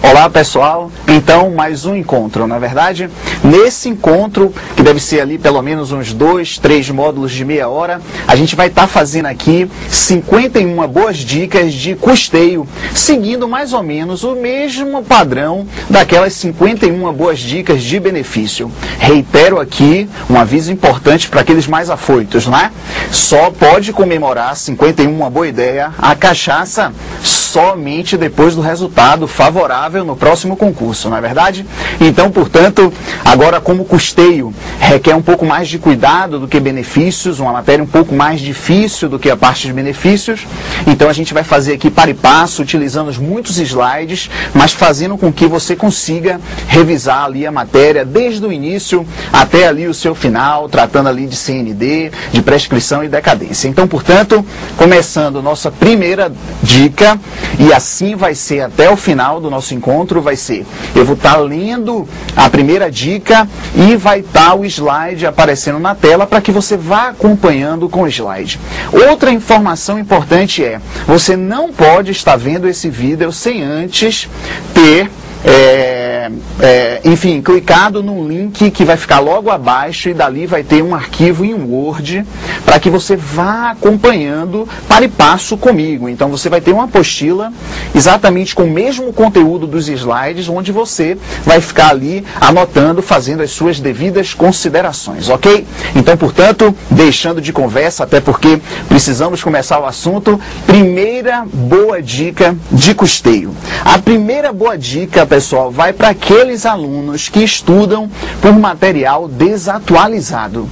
Olá pessoal, então mais um encontro, na verdade, nesse encontro, que deve ser ali pelo menos uns 2, 3 módulos de meia hora, a gente vai estar fazendo aqui 51 boas dicas de custeio, seguindo mais ou menos o mesmo padrão daquelas 51 boas dicas de benefício. Reitero aqui um aviso importante para aqueles mais afoitos, né? Só pode comemorar 51 boa ideia a cachaça somente depois do resultado favorável no próximo concurso, não é verdade? Então, portanto, agora como custeio requer um pouco mais de cuidado do que benefícios, uma matéria um pouco mais difícil do que a parte de benefícios, então a gente vai fazer aqui para e passo, utilizando muitos slides, mas fazendo com que você consiga revisar ali a matéria desde o início até ali o seu final, tratando ali de CND, de prescrição e decadência. Então, portanto, começando nossa primeira dica, e assim vai ser até o final do nosso encontro, vai ser, eu vou estar lendo a primeira dica e vai estar o slide aparecendo na tela para que você vá acompanhando com o slide. Outra informação importante é, você não pode estar vendo esse vídeo sem antes ter enfim, clicado no link que vai ficar logo abaixo e dali vai ter um arquivo em Word para que você vá acompanhando para e passo comigo. Então você vai ter uma apostila exatamente com o mesmo conteúdo dos slides, onde você vai ficar ali anotando, fazendo as suas devidas considerações, ok? Então, portanto, deixando de conversa, até porque precisamos começar o assunto, primeira boa dica de custeio. A primeira boa dica, pessoal, vai para aqueles alunos que estudam por material desatualizado.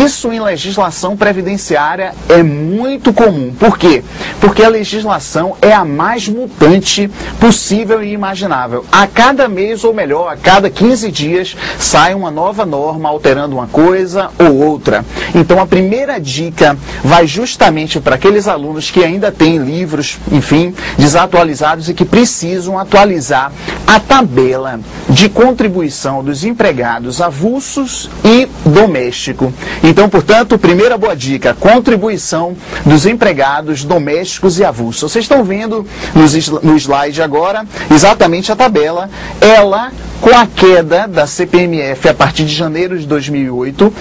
Isso em legislação previdenciária é muito comum. Por quê? Porque a legislação é a mais mutante possível e imaginável. A cada mês, ou melhor, a cada 15 dias, sai uma nova norma alterando uma coisa ou outra. Então, a primeira dica vai justamente para aqueles alunos que ainda têm livros, enfim, desatualizados e que precisam atualizar a tabela de contribuição dos empregados avulsos e doméstico. Então, portanto, primeira boa dica, contribuição dos empregados domésticos e avulsos. Vocês estão vendo no slide agora exatamente a tabela. Ela, com a queda da CPMF a partir de janeiro de 2008,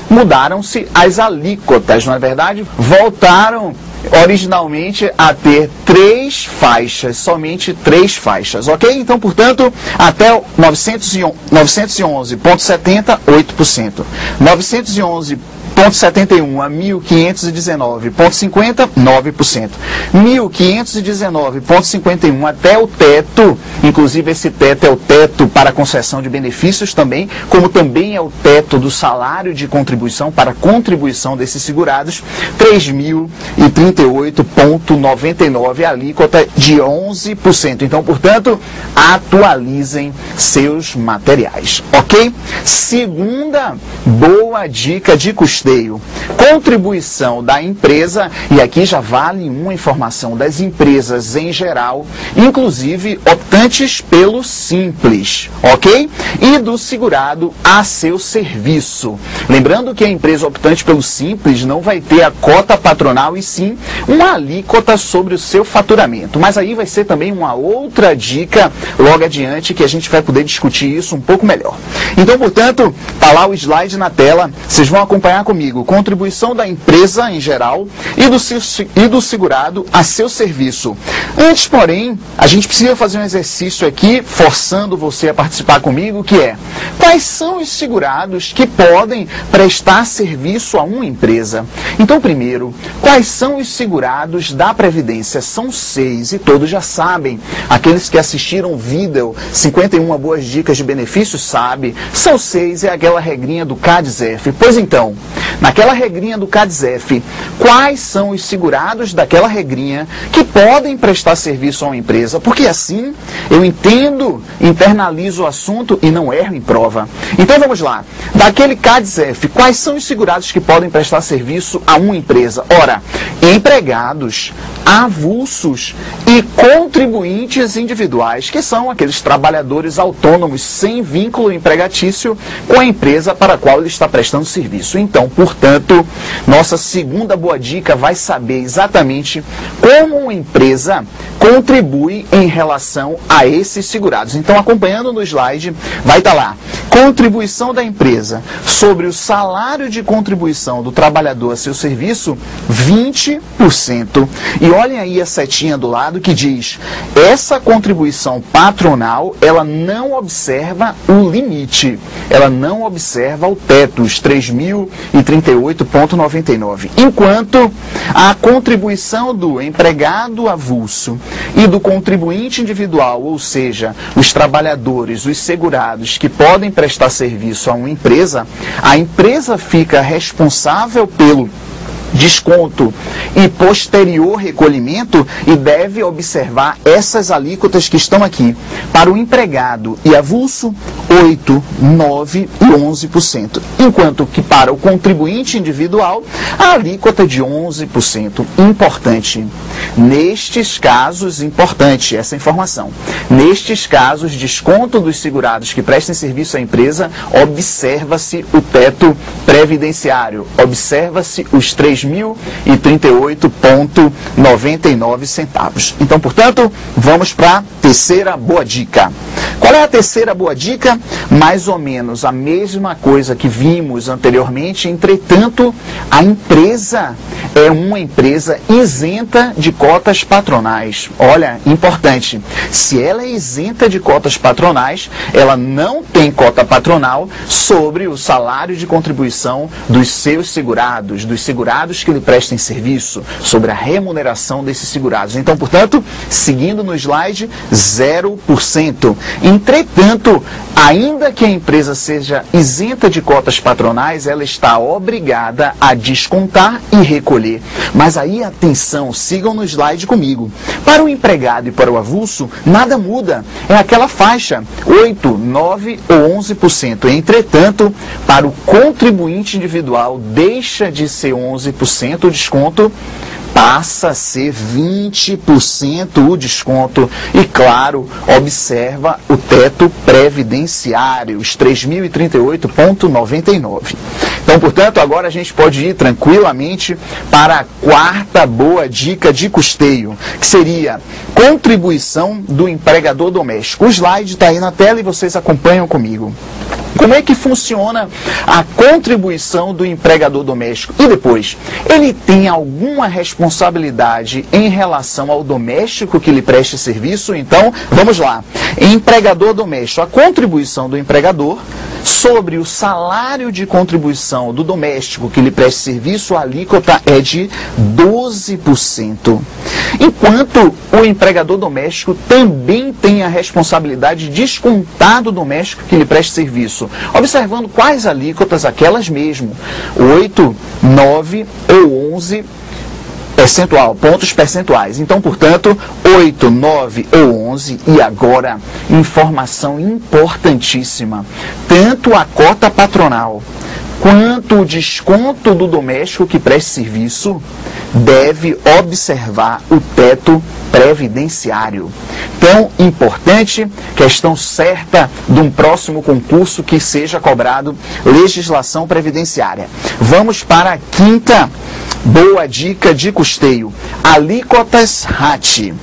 mudaram-se as alíquotas, não é verdade? Voltaram originalmente a ter 3 faixas, somente 3 faixas, ok? Então, portanto, até 911,70, 8%. 911,71 a 1.519,50, 9%. 1.519,51 até o teto, inclusive esse teto é o teto para concessão de benefícios também, como também é o teto do salário de contribuição para contribuição desses segurados, 3.038,99, alíquota de 11%. Então, portanto, atualizem seus materiais, ok? Segunda boa dica de custeio. Contribuição da empresa, e aqui já vale uma informação das empresas em geral, inclusive optantes pelo Simples, ok? E do segurado a seu serviço. Lembrando que a empresa optante pelo Simples não vai ter a cota patronal e sim uma alíquota sobre o seu faturamento. Mas aí vai ser também uma outra dica logo adiante que a gente vai poder discutir isso um pouco melhor. Então, portanto, tá lá o slide na tela, vocês vão acompanhar comigo. Contribuição da empresa em geral e do segurado a seu serviço. Antes, porém, a gente precisa fazer um exercício aqui, forçando você a participar comigo, que é: quais são os segurados que podem prestar serviço a uma empresa? Então, primeiro, quais são os segurados da Previdência? São 6 e todos já sabem. Aqueles que assistiram o vídeo 51 boas dicas de benefícios sabem. São 6, é aquela regrinha do CADSEF. Pois então, naquela regrinha do CADSEF, quais são os segurados daquela regrinha que podem prestar serviço a uma empresa? Porque assim eu entendo, internalizo o assunto e não erro em prova. Então vamos lá. Daquele CADSEF, quais são os segurados que podem prestar serviço a uma empresa? Ora, empregados, avulsos e contribuintes individuais, que são aqueles trabalhadores autônomos sem vínculo empregatício com a empresa para a qual ele está prestando serviço. Então, portanto, nossa segunda boa dica vai saber exatamente como uma empresa contribui em relação a esses segurados. Então, acompanhando no slide, vai estar lá, contribuição da empresa sobre o salário de contribuição do trabalhador a seu serviço, 20%. E olhem aí a setinha do lado que diz, essa contribuição patronal, ela não observa o limite, ela não observa o teto, os 3.038,99. Enquanto a contribuição do empregado avulso e do contribuinte individual, ou seja, os trabalhadores, os segurados que podem prestar serviço a uma empresa, a empresa fica responsável pelo desconto e posterior recolhimento e deve observar essas alíquotas que estão aqui. Para o empregado e avulso, 8%, 9% e 11%. Enquanto que para o contribuinte individual, a alíquota é de 11%. Importante. Nestes casos, importante essa informação. Nestes casos, desconto dos segurados que prestem serviço à empresa, observa-se o teto previdenciário. Observa-se os 3.038,99 centavos. Então, portanto, vamos para a terceira boa dica. Qual é a terceira boa dica? Mais ou menos a mesma coisa que vimos anteriormente, entretanto, a empresa é uma empresa isenta de cotas patronais. Olha, importante, se ela é isenta de cotas patronais, ela não tem cota patronal sobre o salário de contribuição dos seus segurados, dos segurados que lhe prestem serviço, sobre a remuneração desses segurados. Então, portanto, seguindo no slide, 0%. Entretanto, ainda que a empresa seja isenta de cotas patronais, ela está obrigada a descontar e recolher. Mas aí, atenção, sigam no slide comigo. Para o empregado e para o avulso, nada muda. É aquela faixa, 8%, 9% ou 11%. Entretanto, para o contribuinte individual, deixa de ser 11% o desconto, passa a ser 20% o desconto. E, claro, observa o teto previdenciário, os 3.038,99. Então, portanto, agora a gente pode ir tranquilamente para a quarta boa dica de custeio, que seria contribuição do empregador doméstico. O slide está aí na tela e vocês acompanham comigo. Como é que funciona a contribuição do empregador doméstico? E depois, ele tem alguma responsabilidade em relação ao doméstico que lhe preste serviço? Então, vamos lá. Empregador doméstico, a contribuição do empregador sobre o salário de contribuição do doméstico que lhe preste serviço, a alíquota é de 12%. Enquanto o empregador doméstico também tem a responsabilidade de descontar do doméstico que lhe preste serviço, observando quais alíquotas, aquelas mesmo, 8, 9 ou 11 pontos percentuais. Então, portanto, 8, 9 ou 11, e agora, informação importantíssima, tanto a cota patronal quanto o desconto do doméstico que preste serviço deve observar o teto previdenciário. Tão importante, questão certa de um próximo concurso que seja cobrado legislação previdenciária. Vamos para a quinta boa dica de custeio, alíquotas RAT.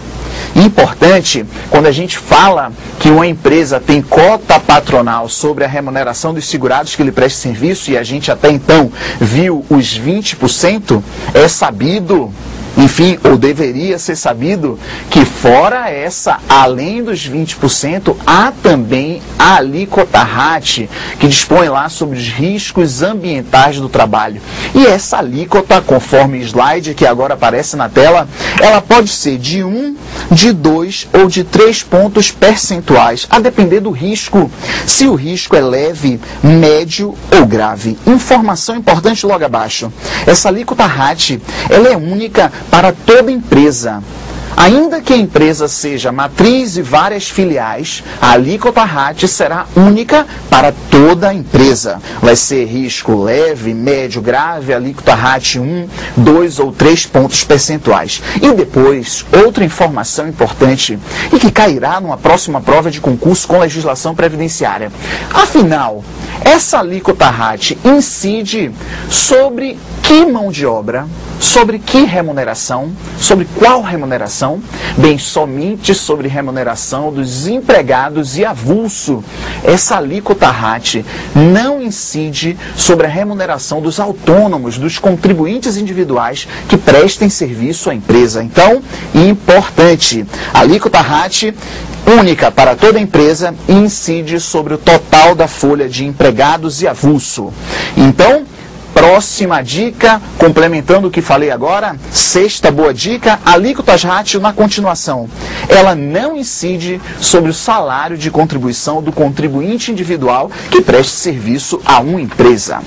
Importante, quando a gente fala que uma empresa tem cota patronal sobre a remuneração dos segurados que lhe prestam serviço, e a gente até então viu os 20%, é sabido, enfim, ou deveria ser sabido, que fora essa, além dos 20%, há também a alíquota RAT, que dispõe lá sobre os riscos ambientais do trabalho. E essa alíquota, conforme o slide que agora aparece na tela, ela pode ser de 1, de 2 ou de 3 pontos percentuais, a depender do risco, se o risco é leve, médio ou grave. Informação importante logo abaixo. Essa alíquota RAT, ela é única para toda empresa. Ainda que a empresa seja matriz e várias filiais, a alíquota RAT será única para toda a empresa. Vai ser risco leve, médio, grave, alíquota RAT 1, 2 ou 3 pontos percentuais. E depois, outra informação importante e que cairá numa próxima prova de concurso com legislação previdenciária. Afinal, essa alíquota RAT incide sobre que mão de obra? Sobre que remuneração? Sobre qual remuneração? Bem, somente sobre remuneração dos empregados e avulso. Essa alíquota RAT não incide sobre a remuneração dos autônomos, dos contribuintes individuais que prestem serviço à empresa. Então, importante, a alíquota RAT única para toda empresa e incide sobre o total da folha de empregados e avulso. Então, próxima dica, complementando o que falei agora, sexta boa dica, alíquotas RAT na continuação. Ela não incide sobre o salário de contribuição do contribuinte individual que preste serviço a uma empresa.